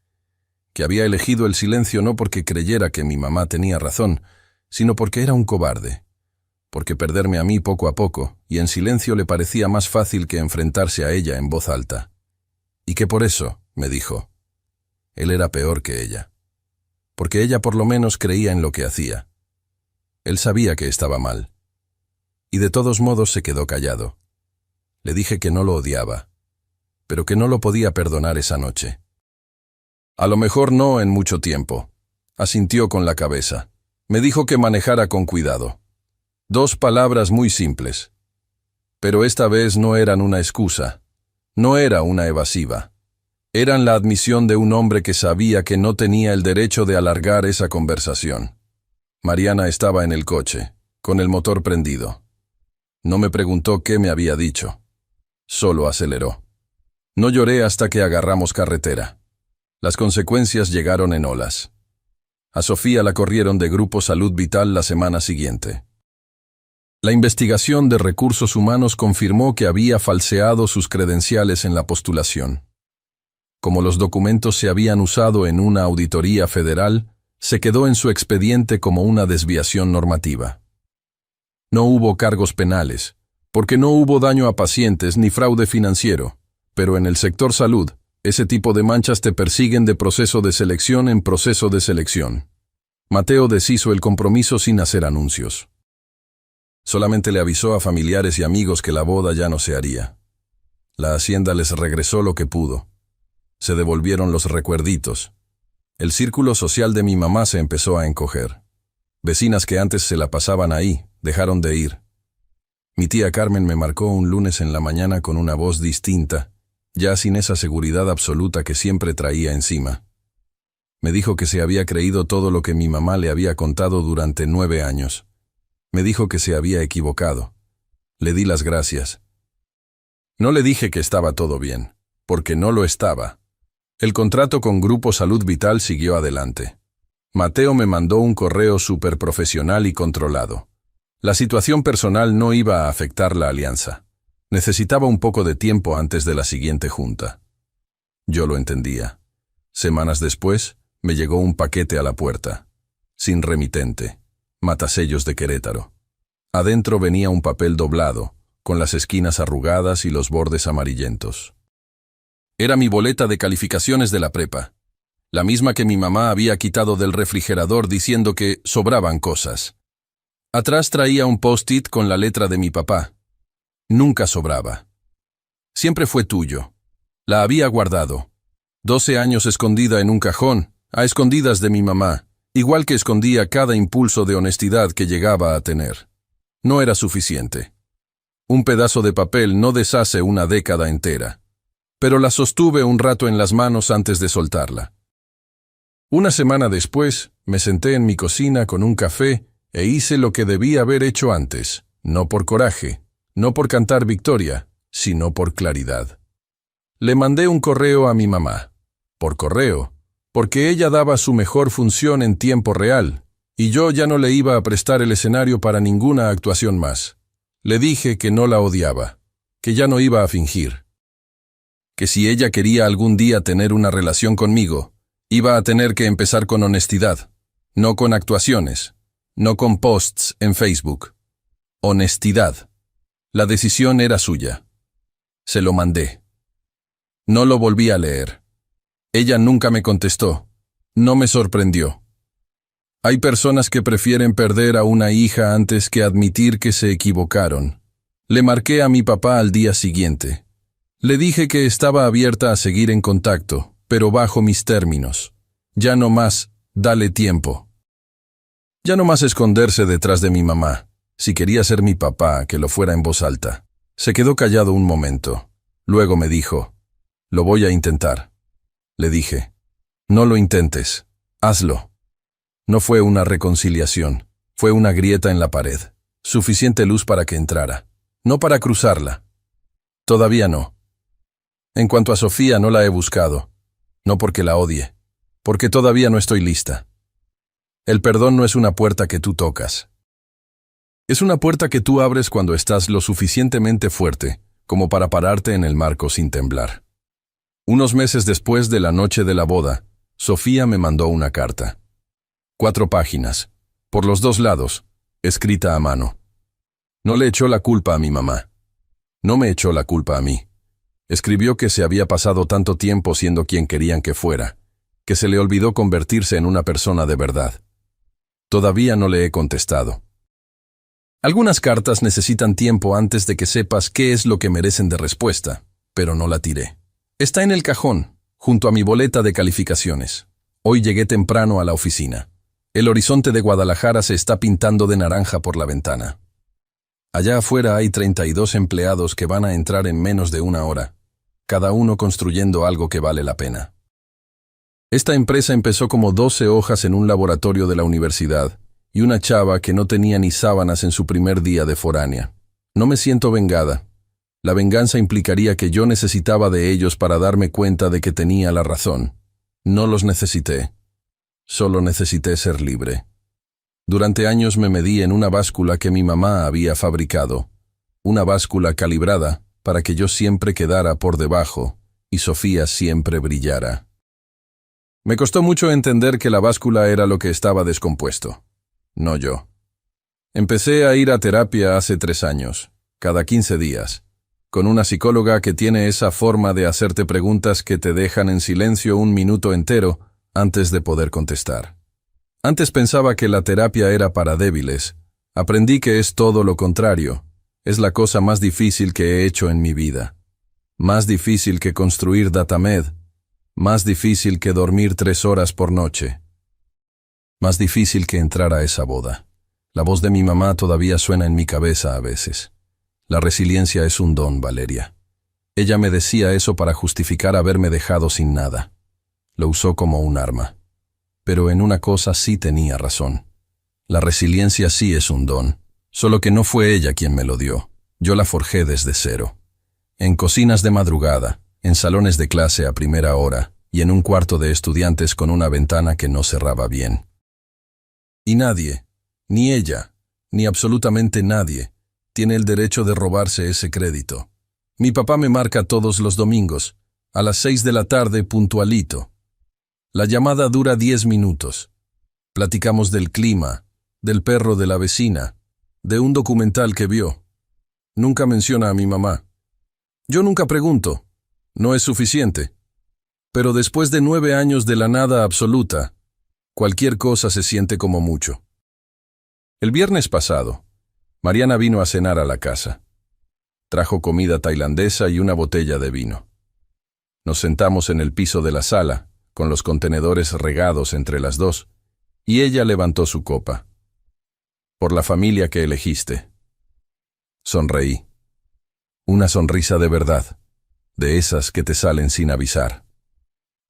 A: que había elegido el silencio no porque creyera que mi mamá tenía razón, sino porque era un cobarde, porque perderme a mí poco a poco, y en silencio le parecía más fácil que enfrentarse a ella en voz alta. Y que por eso, me dijo, él era peor que ella. Porque ella por lo menos creía en lo que hacía. Él sabía que estaba mal. Y de todos modos se quedó callado. Le dije que no lo odiaba, pero que no lo podía perdonar esa noche. A lo mejor no en mucho tiempo. Asintió con la cabeza. Me dijo que manejara con cuidado. 2 palabras muy simples. Pero esta vez no eran una excusa. No era una evasiva. Eran la admisión de un hombre que sabía que no tenía el derecho de alargar esa conversación. Mariana estaba en el coche, con el motor prendido. No me preguntó qué me había dicho. Solo aceleró. No lloré hasta que agarramos carretera. Las consecuencias llegaron en olas. A Sofía la corrieron de Grupo Salud Vital la semana siguiente. La investigación de recursos humanos confirmó que había falseado sus credenciales en la postulación. Como los documentos se habían usado en una auditoría federal, se quedó en su expediente como una desviación normativa. No hubo cargos penales, porque no hubo daño a pacientes ni fraude financiero, pero en el sector salud, ese tipo de manchas te persiguen de proceso de selección en proceso de selección. Mateo deshizo el compromiso sin hacer anuncios. Solamente le avisó a familiares y amigos que la boda ya no se haría. La hacienda les regresó lo que pudo. Se devolvieron los recuerditos. El círculo social de mi mamá se empezó a encoger. Vecinas que antes se la pasaban ahí, dejaron de ir. Mi tía Carmen me marcó un lunes en la mañana con una voz distinta, ya sin esa seguridad absoluta que siempre traía encima. Me dijo que se había creído todo lo que mi mamá le había contado durante 9 años. Me dijo que se había equivocado. Le di las gracias. No le dije que estaba todo bien, porque no lo estaba. El contrato con Grupo Salud Vital siguió adelante. Mateo me mandó un correo súper profesional y controlado. La situación personal no iba a afectar la alianza. Necesitaba un poco de tiempo antes de la siguiente junta. Yo lo entendía. Semanas después, me llegó un paquete a la puerta. Sin remitente. Matasellos de Querétaro. Adentro venía un papel doblado, con las esquinas arrugadas y los bordes amarillentos. Era mi boleta de calificaciones de la prepa. La misma que mi mamá había quitado del refrigerador diciendo que sobraban cosas. Atrás traía un post-it con la letra de mi papá. Nunca sobraba. Siempre fue tuyo. La había guardado. 12 años escondida en un cajón, a escondidas de mi mamá, igual que escondía cada impulso de honestidad que llegaba a tener. No era suficiente. Un pedazo de papel no deshace una década entera. Pero la sostuve un rato en las manos antes de soltarla. Una semana después, me senté en mi cocina con un café e hice lo que debía haber hecho antes, no por coraje, no por cantar victoria, sino por claridad. Le mandé un correo a mi mamá, por correo, porque ella daba su mejor función en tiempo real, y yo ya no le iba a prestar el escenario para ninguna actuación más. Le dije que no la odiaba, que ya no iba a fingir, que si ella quería algún día tener una relación conmigo, iba a tener que empezar con honestidad, no con actuaciones, no con posts en Facebook. Honestidad. La decisión era suya. Se lo mandé. No lo volví a leer. Ella nunca me contestó. No me sorprendió. Hay personas que prefieren perder a una hija antes que admitir que se equivocaron. Le marqué a mi papá al día siguiente. Le dije que estaba abierta a seguir en contacto, pero bajo mis términos. Ya no más, dale tiempo. Ya no más esconderse detrás de mi mamá. Si quería ser mi papá, que lo fuera en voz alta. Se quedó callado un momento. Luego me dijo, lo voy a intentar. Le dije, no lo intentes, hazlo. No fue una reconciliación, fue una grieta en la pared. Suficiente luz para que entrara, no para cruzarla. Todavía no. En cuanto a Sofía, no la he buscado. No porque la odie, porque todavía no estoy lista. El perdón no es una puerta que tú tocas. Es una puerta que tú abres cuando estás lo suficientemente fuerte como para pararte en el marco sin temblar. Unos meses después de la noche de la boda, Sofía me mandó una carta. 4 páginas, por los 2 lados, escrita a mano. No le echó la culpa a mi mamá. No me echó la culpa a mí. Escribió que se había pasado tanto tiempo siendo quien querían que fuera, que se le olvidó convertirse en una persona de verdad. Todavía no le he contestado. Algunas cartas necesitan tiempo antes de que sepas qué es lo que merecen de respuesta, pero no la tiré. Está en el cajón, junto a mi boleta de calificaciones. Hoy llegué temprano a la oficina. El horizonte de Guadalajara se está pintando de naranja por la ventana. Allá afuera hay 32 empleados que van a entrar en menos de una hora, cada uno construyendo algo que vale la pena. Esta empresa empezó como 12 hojas en un laboratorio de la universidad y una chava que no tenía ni sábanas en su primer día de foránea. No me siento vengada. La venganza implicaría que yo necesitaba de ellos para darme cuenta de que tenía la razón. No los necesité. Solo necesité ser libre. Durante años me medí en una báscula que mi mamá había fabricado, una báscula calibrada para que yo siempre quedara por debajo y Sofía siempre brillara. Me costó mucho entender que la báscula era lo que estaba descompuesto, no yo. Empecé a ir a terapia hace 3 años, cada 15 días, con una psicóloga que tiene esa forma de hacerte preguntas que te dejan en silencio un minuto entero antes de poder contestar. Antes pensaba que la terapia era para débiles. Aprendí que es todo lo contrario. Es la cosa más difícil que he hecho en mi vida. Más difícil que construir Datamed. Más difícil que dormir 3 horas por noche. Más difícil que entrar a esa boda. La voz de mi mamá todavía suena en mi cabeza a veces. La resiliencia es un don, Valeria. Ella me decía eso para justificar haberme dejado sin nada. Lo usó como un arma. Pero en una cosa sí tenía razón. La resiliencia sí es un don, solo que no fue ella quien me lo dio. Yo la forjé desde cero. En cocinas de madrugada, en salones de clase a primera hora y en un cuarto de estudiantes con una ventana que no cerraba bien. Y nadie, ni ella, ni absolutamente nadie, tiene el derecho de robarse ese crédito. Mi papá me marca todos los domingos, a las 6 de la tarde puntualito. La llamada dura 10 minutos. Platicamos del clima, del perro de la vecina, de un documental que vio. Nunca menciona a mi mamá. Yo nunca pregunto. No es suficiente. Pero después de 9 años de la nada absoluta, cualquier cosa se siente como mucho. El viernes pasado, Mariana vino a cenar a la casa. Trajo comida tailandesa y una botella de vino. Nos sentamos en el piso de la sala, con los contenedores regados entre las dos, y ella levantó su copa. Por la familia que elegiste. Sonreí. Una sonrisa de verdad, de esas que te salen sin avisar.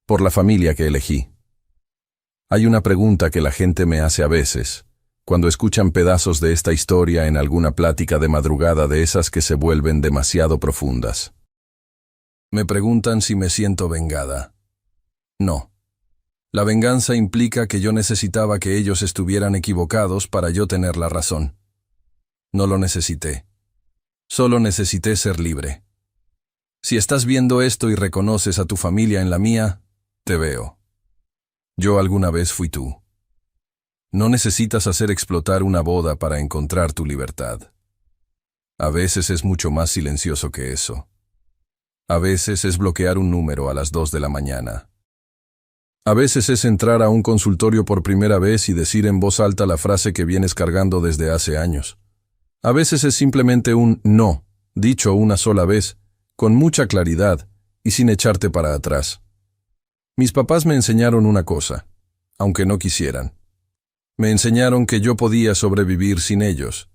A: Por la familia que elegí. Hay una pregunta que la gente me hace a veces, cuando escuchan pedazos de esta historia en alguna plática de madrugada de esas que se vuelven demasiado profundas. Me preguntan si me siento vengada. No. La venganza implica que yo necesitaba que ellos estuvieran equivocados para yo tener la razón. No lo necesité. Solo necesité ser libre. Si estás viendo esto y reconoces a tu familia en la mía, te veo. Yo alguna vez fui tú. No necesitas hacer explotar una boda para encontrar tu libertad. A veces es mucho más silencioso que eso. A veces es bloquear un número a las 2 de la mañana. A veces es entrar a un consultorio por primera vez y decir en voz alta la frase que vienes cargando desde hace años. A veces es simplemente un no, dicho una sola vez, con mucha claridad y sin echarte para atrás. Mis papás me enseñaron una cosa, aunque no quisieran. Me enseñaron que yo podía sobrevivir sin ellos.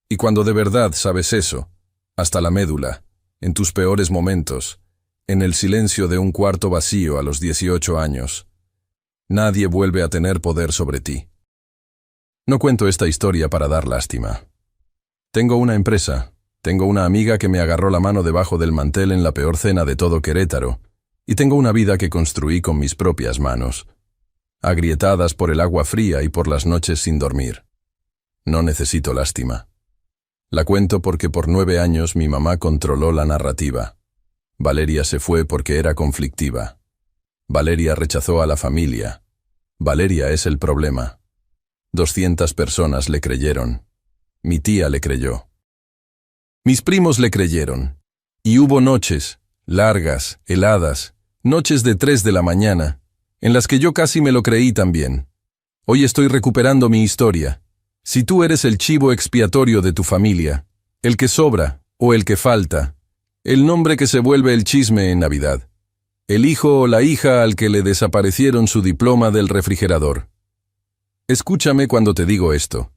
A: Y cuando de verdad sabes eso, hasta la médula, en tus peores momentos, en el silencio de un cuarto vacío a los 18 años, nadie vuelve a tener poder sobre ti. No cuento esta historia para dar lástima. Tengo una empresa, tengo una amiga que me agarró la mano debajo del mantel en la peor cena de todo Querétaro, y tengo una vida que construí con mis propias manos, agrietadas por el agua fría y por las noches sin dormir. No necesito lástima. La cuento porque por 9 años mi mamá controló la narrativa. Valeria se fue porque era conflictiva. Valeria rechazó a la familia. Valeria es el problema. 200 personas le creyeron. Mi tía le creyó. Mis primos le creyeron. Y hubo noches, Largas, heladas, noches de 3 de la mañana, en las que yo casi me lo creí también. Hoy estoy recuperando mi historia. Si tú eres el chivo expiatorio de tu familia, el que sobra o el que falta, el nombre que se vuelve el chisme en Navidad, el hijo o la hija al que le desaparecieron su diploma del refrigerador. Escúchame cuando te digo esto.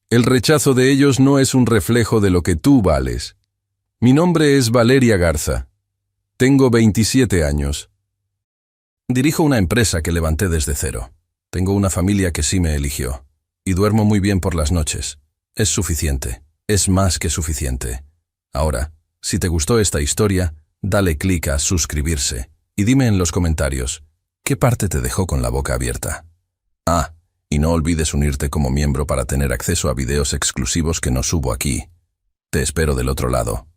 A: El rechazo de ellos no es un reflejo de lo que tú vales. Mi nombre es Valeria Garza. Tengo 27 años. Dirijo una empresa que levanté desde cero. Tengo una familia que sí me eligió. Y duermo muy bien por las noches. Es suficiente. Es más que suficiente. Ahora, si te gustó esta historia, dale clic a suscribirse y dime en los comentarios, ¿qué parte te dejó con la boca abierta? Y no olvides unirte como miembro para tener acceso a videos exclusivos que no subo aquí. Te espero del otro lado.